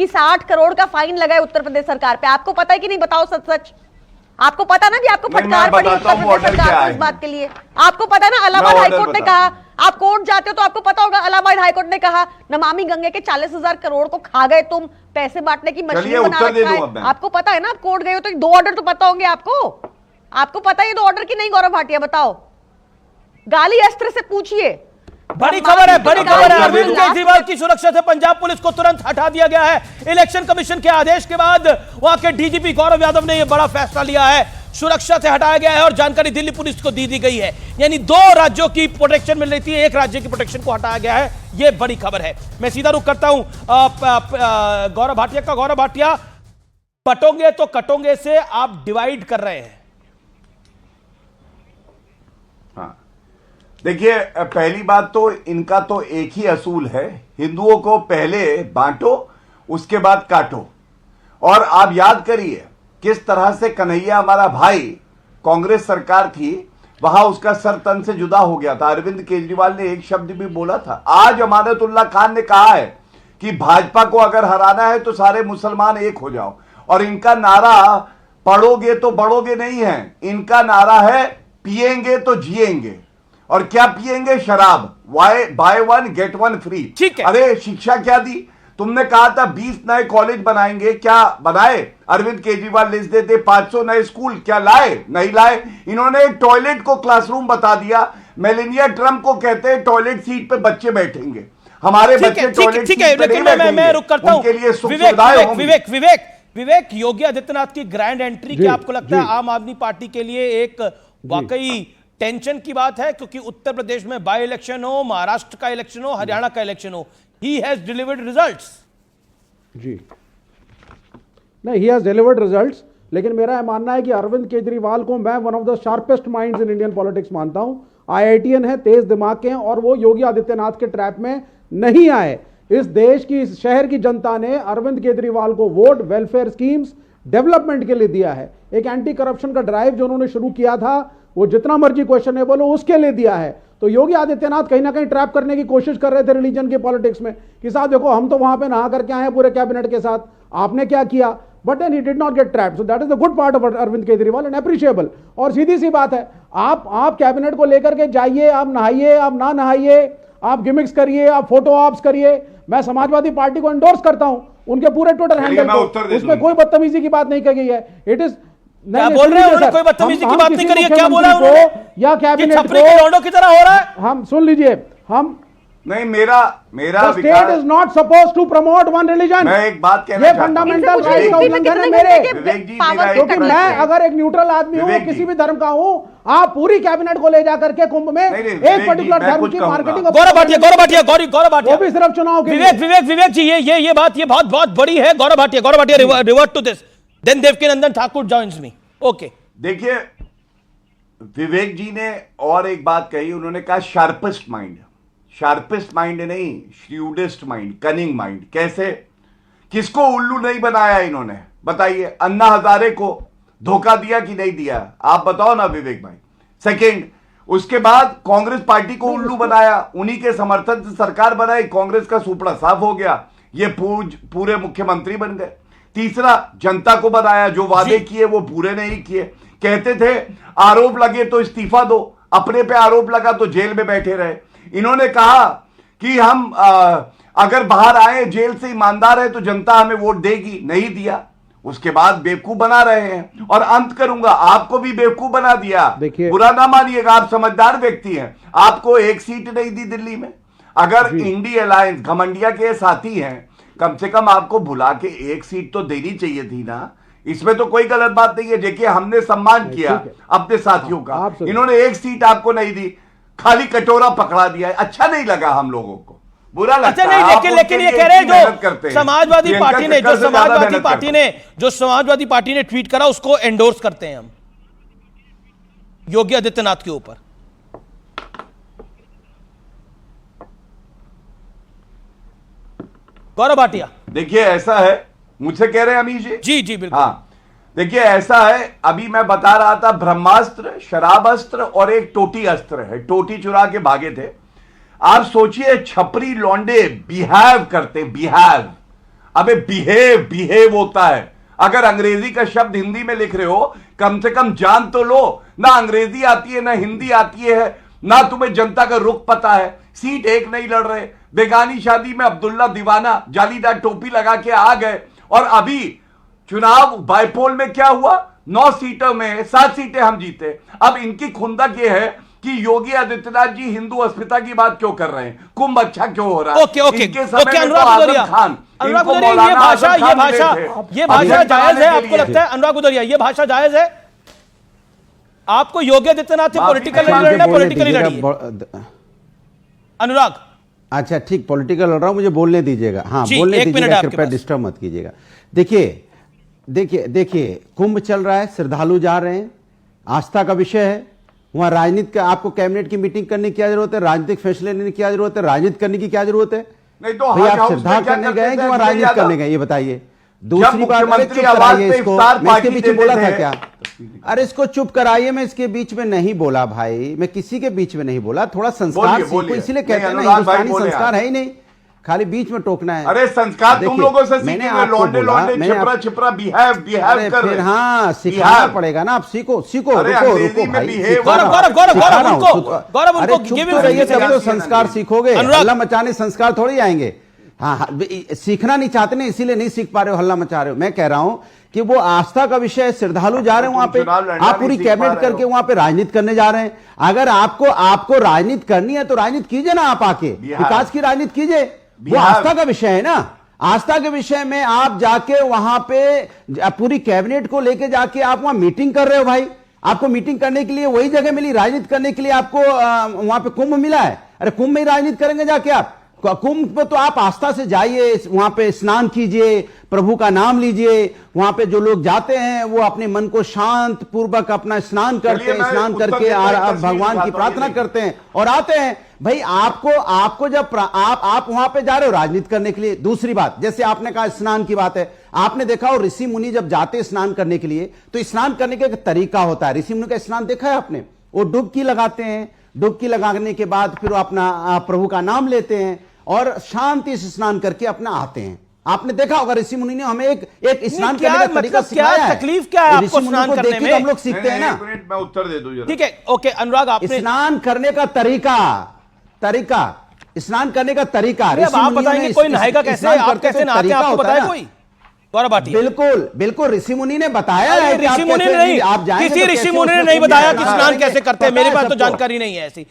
कि 60 करोड़ का फाइन लगा है उत्तर प्रदेश सरकार पे। आपको पता है कि नहीं? बताओ सच सच। आपको पता ना भी आपको फटकार पड़ी उत्तर प्रदेश सरकार को इस बात के लिए। आपको पता है ना, इलाहाबाद हाईकोर्ट ने कहा, आप कोर्ट जाते हो तो आपको पता होगा, इलाहाबाद हाईकोर्ट ने कहा नमामि गंगे के 40,000 करोड़ को खा गए तुम, पैसे बांटने की मशीन बना रखा है। आपको पता है ना, आप कोर्ट गए हो तो 2 ऑर्डर तो पता होंगे आपको। आपको पता है ये 2 ऑर्डर की नहीं गौरव भाटिया? बताओ, गाली अस्त्र से पूछिए। बड़ी खबर है, बड़ी खबर है। अरविंद केजरीवाल की सुरक्षा से पंजाब पुलिस को तुरंत हटा दिया गया है। इलेक्शन कमीशन के आदेश के बाद वहां के डीजीपी गौरव यादव ने यह बड़ा फैसला लिया है, सुरक्षा से हटाया गया है और जानकारी दिल्ली पुलिस को दी गई है। यानी 2 राज्यों की प्रोटेक्शन मिल रही थी, 1 राज्य की प्रोटेक्शन को हटाया गया है। यह बड़ी खबर है। मैं सीधा रुख करता हूं गौरव भाटिया का। गौरव भाटिया, बटोंगे तो कटोंगे से आप डिवाइड कर रहे हैं। देखिए, पहली बात तो इनका तो एक ही असूल है, हिंदुओं को पहले बांटो उसके बाद काटो। और आप याद करिए किस तरह से कन्हैया हमारा भाई, कांग्रेस सरकार थी वहां उसका सर तन से जुदा हो गया था। अरविंद केजरीवाल ने एक शब्द भी बोला था। आज अमानतुल्लाह खान ने कहा है कि भाजपा को अगर हराना है तो सारे मुसलमान एक हो जाओ। और इनका नारा पढ़ोगे तो बढ़ोगे नहीं है, इनका नारा है पिएंगे तो जिएंगे। और क्या पिएंगे? शराब। Buy 1 get 1 free. ठीक है। अरे शिक्षा क्या दी? तुमने कहा था 20 नए कॉलेज बनाएंगे, क्या बनाए? अरविंद केजरीवाल लिस्ट देते 500 नए स्कूल, क्या लाए? नहीं लाए। इन्होंने टॉयलेट को क्लासरूम बता दिया। मेलेनिया ट्रम्प को कहते हैं टॉयलेट सीट पे बच्चे बैठेंगे, हमारे बच्चे टॉयलेट सीट पे नहीं बैठेंगे। मैं रुक करता हूं। उनके लिए सुख सुविधाएं होंगी। विवेक, योगी आदित्यनाथ की ग्रैंड एंट्री क्या आपको लगता है आम आदमी पार्टी के लिए एक वाकई टेंशन की बात है? क्योंकि उत्तर प्रदेश में बाय इलेक्शन हो, महाराष्ट्र का इलेक्शन हो, हरियाणा का इलेक्शन हो, ही हैज डिलीवर्ड रिजल्ट्स। जी नहीं, ही हैज डिलीवर्ड रिजल्ट्स। लेकिन मेरा यह मानना है कि अरविंद केजरीवाल को मैं one of the sharpest minds in Indian politics मानता हूं। IITian है, तेज दिमाग के हैं और वो योगी आदित्यनाथ के ट्रैप में नहीं आए। इस देश की, इस शहर की जनता ने अरविंद केजरीवाल को वोट वेलफेयर स्कीम्स डेवलपमेंट के लिए दिया है। एक एंटी करप्शन का ड्राइव जो उन्होंने शुरू किया था, वो जितना मर्जी क्वेश्चनेबल हो उसके लिए दिया है। तो योगी आदित्यनाथ कहीं ना कहीं ट्रैप करने की कोशिश कर रहे थे रिलीजन के पॉलिटिक्स में कि साहब देखो हम तो वहां पे नहा करके आए हैं पूरे कैबिनेट के साथ, आपने क्या किया? But then he did not get trapped. So that is the good part of Arvind Kejriwal and appreciable. और सीधी सी बात है, आप कैबिनेट को लेकर के जाइए, आप नहाइए, आप ना नहाइए, आप गिमिक्स करिए, आप फोटो ऑप्स करिए। मैं समाजवादी पार्टी को एंडोर्स करता हूं, उनके पूरे ट्विटर हैंडल को, उसमें कोई बदतमीजी की बात नहीं कही गई है। इट इज क्या बोल रहे हैं? उन्होंने कोई बदतमीजी की बात नहीं करी है। क्या बोला उन्होंने? या कैबिनेट छपरी के लौंडों की तरह हो रहा है। हम सुन लीजिए, हम नहीं, मेरा state is not suppose to promote one religion. मैं एक बात कहना चाहता हूं, फंडामेंटल राइट का उल्लंघन है मेरे। विवेक जी, क्योंकि मैं अगर एक न्यूट्रल आदमी हूं, किसी भी धर्म का हूं, आप पूरी कैबिनेट को ले जाकर के कुंभ में एक पर्टिकुलर धर्म की मार्केटिंग। गौरव भाटिया वो भी सिर्फ चुनाव के लिए। विवेक जी, ये बात बहुत बड़ी है। Gaurav Bhatia revert to this, then Devkinandan Thakur joins me. Okay, देखिए, विवेक जी ने और एक बात कही, उन्होंने कहा शार्पेस्ट माइंड। शार्पेस्ट माइंड नहीं, श्रूडेस्ट माइंड, कनिंग माइंड। कैसे? किसको उल्लू नहीं बनाया इन्होंने? बताइए। अन्ना हजारे को धोखा दिया कि नहीं दिया? आप बताओ ना विवेक भाई। सेकंड, उसके बाद कांग्रेस पार्टी को उल्लू बनाया, उन्हीं के समर्थन से सरकार बनाई, कांग्रेस का सुपड़ा साफ हो गया, ये पूरे मुख्यमंत्री बन गए। तीसरा, जनता को बनाया, जो वादे किए वो पूरे नहीं किए। कहते थे आरोप लगे तो इस्तीफा दो, अपने पे आरोप लगा तो जेल में बैठे रहे। इन्होंने कहा कि हम अगर बाहर आए जेल से ईमानदार है तो जनता हमें वोट देगी, नहीं दिया। उसके बाद बेवकूफ बना रहे हैं। और अंत करूंगा, आपको भी बेवकूफ बना दिया। बुरा ना मानिएगा, आप समझदार व्यक्ति हैं। आपको एक सीट नहीं दी दिल्ली में। अगर इंडी अलायंस घमंडिया के साथी हैं, कम से कम आपको बुला के एक सीट तो देनी चाहिए थी ना। इसमें तो कोई गलत बात नहीं है। देखिए, हमने सम्मान किया अपने साथियों का, इन्होंने एक सीट आपको नहीं दी, खाली कटोरा पकड़ा दिया है। अच्छा नहीं लगा हम लोगों को, बुरा लगता है। अच्छा नहीं, लेकिन ये कह रहे हैं जो समाजवादी पार्टी ने ट्वीट करा उसको एंडोर्स करते हैं हम योगी आदित्यनाथ के ऊपर। गौरव भाटिया, देखिए ऐसा है, मुझसे कह रहे हैं अमीश जी? जी बिल्कुल। हाँ, देखिए ऐसा है, अभी मैं बता रहा था, ब्रह्मास्त्र, शराब अस्त्र और एक टोटी अस्त्र है। टोटी चुरा के भागे थे। आप सोचिए, छपरी लौंडे बिहेव करते, बिहेव। अबे बिहेव होता है। अगर अंग्रेजी का शब्द हिंदी में लिख रहे हो, कम से कम जान तो लो। ना अंग्रेजी आती है, ना हिंदी आती है, ना तुम्हें जनता का रुख पता है। सीट एक नहीं लड़ रहे, बेगानी शादी में अब्दुल्ला दीवाना जालीदार टोपी लगा के आ गए। और अभी चुनाव बाइपोल में क्या हुआ, 9 सीटों में 7 सीटें हम जीते। अब इनकी खुंदक ये है कि योगी आदित्यनाथ जी हिंदू अस्मिता की बात क्यों कर रहे हैं, कुंभ अच्छा क्यों हो रहा है। ओके ओके इनके समय ओके, में तो अनुराग आजम गुदरिया, खान, अनुराग इनको गुदरिया, ये मौलाना भाषा आजम ये खान भाषा मिले थे। ये भाषा जायज है? आपको लिए। लगता है अनुराग गुदरिया ये भाषा जायज है? आपको योगी आदित्यनाथ से पॉलिटिकल लड़ना, पॉलिटिकली लड़िए अनुराग। अच्छा ठीक, पॉलिटिकल लड़ रहा हूं, मुझे बोलने दीजिएगा। हाँ जी, बोलने एक मिनट दीजिएगा, आपके कृपया पास। डिस्टर्ब मत कीजिएगा। देखिए देखिए देखिए, कुंभ चल रहा है, श्रद्धालु जा रहे हैं, आस्था का विषय है। वहां राजनीति का, आपको कैबिनेट की मीटिंग करने की क्या जरूरत है, राजनीतिक फैसले लेने की क्या जरूरत है, राजनीति करने की क्या जरूरत है? नहीं तो भाई हज आप हाउस श्रद्धा में क्या करने करते गए कि थे वहां अखिलेश राजनीति यादव? करने गए, ये बताइए। दूसरी बात, अरे मुख्यमंत्री चुप आवाज कराइए पे इसको, इफ्तार मैं इसके पार्टी बीच में बोला देते था थे। क्या? अरे इसको चुप कराइए, मैं इसके बीच में नहीं बोला भाई, मैं किसी के बीच में नहीं बोला। थोड़ा संस्कार बोलिए, सीखो, बोलिए। इसीलिए नहीं, कहते हैं ना, अनुराग भाई हिंदुस्तानी बोले संस्कार आप। है ही नहीं, खाली बीच में टोकना है। अरे संस्कार तुम देखिए, लोगों से मैंने सीखेंगे, आपको लौंडे बोला, लौंडे मैंने छिपरा आप- छिपरा बिहेव अरे कर फिर रहे। हाँ, सिखाना बिहार। पड़ेगा ना, आप सीखो सीखो, अरे रुको अंग्रेजी रुको में भाई, behave सिखा गौरव, रहा हूं, गौरव, सिखा गौरव, रहा हूं, उनको- सुनो। गौरव, अरे उनको चुप give तो him रहिए, space तब तो यार। संस्कार सीखोगे। अनुराग। हल्ला मचाने संस्कार थोड़ी आएंगे। हाँ हाँ, सीखना नहीं चाहते ना, इसीलिए नहीं सीख पा रहे हो, हल्ला मचा रहे हो। मैं कह रहा हूं कि वो आस्था का विषय है, श्रद्धालु जा रहे हैं वहां पे, चुनाव लड़ना आप पूरी नहीं सीख पा कैबिनेट रहे हो। करके वहां पे राजनीति करने जा रहे हैं। अगर आपको राजनीति करनी है तो राजनीति कीजिए ना, आप आके बिहार। विकास की राजनीति कीजिए। वो बिहार। आस्था का विषय है ना, आस्था के विषय में आप जाके वहां पे पूरी कैबिनेट को लेके जाके आप वहां मीटिंग कर रहे हो। भाई आपको मीटिंग करने के लिए वही जगह मिली, राजनीति करने के लिए आपको वहां पे कुंभ मिला है। अरे कुंभ में ही राजनीति करेंगे जाके आप? कुंभ पे तो आप आस्था से जाइए, वहां पे स्नान कीजिए, प्रभु का नाम लीजिए। वहां पे जो लोग जाते हैं वो अपने मन को शांत पूर्वक अपना स्नान करते हैं, मैं स्नान उत्तर करके देता हूं, एक तस्वीर भगवान की दिखाता हूं, प्रार्थना ये करते हैं और आते हैं। भाई आपको जब आप वहां पे जा रहे हो राजनीति करने के लिए। दूसरी बात, जैसे आपने कहा स्नान की बात है, आपने देखा हो ऋषि मुनि जब जाते हैं स्नान करने के लिए तो स्नान करने का एक तरीका होता है। ऋषि मुनि का स्नान देखा है आपने? वो डुबकी लगाते हैं, डुबकी लगाने के बाद फिर वो अपना प्रभु का नाम लेते हैं और शांति से स्नान करके अपना आते हैं। आपने देखा होगा ऋषि मुनि ने हमें एक स्नान करने का तरीका मतलब क्या सिखाया है। तकलीफ क्या है ऋषि आपको मुनि स्नान को करने देख के में? तो हम लोग सीखते हैं ना। एक मिनट मैं उत्तर दे दूं जरा। ठीक है, ओके अनुराग, आपने स्नान करने का तरीका स्नान करने का तरीका अब आप ऋषि मुनियों बताएंगे ने कोई नहाएगा कैसे, स्नान आप करते कैसे तो नहाते हैं, तरीका आपको होता है बताया ना। कोई? गौरव भाटिया। बिल्कुल बिल्कुल, ऋषि मुनि ने बताया है कि ऋषि आप मुनि ने कैसे- नहीं, आप जाएंगे किसी तो ऋषि कैसे मुनि ने उसमें नहीं कुंभ बताया में कि स्नान स्नान करेंगे। कैसे करते हैं, पता मेरे है पास तो सबको। जानकारी नहीं है ऐसी।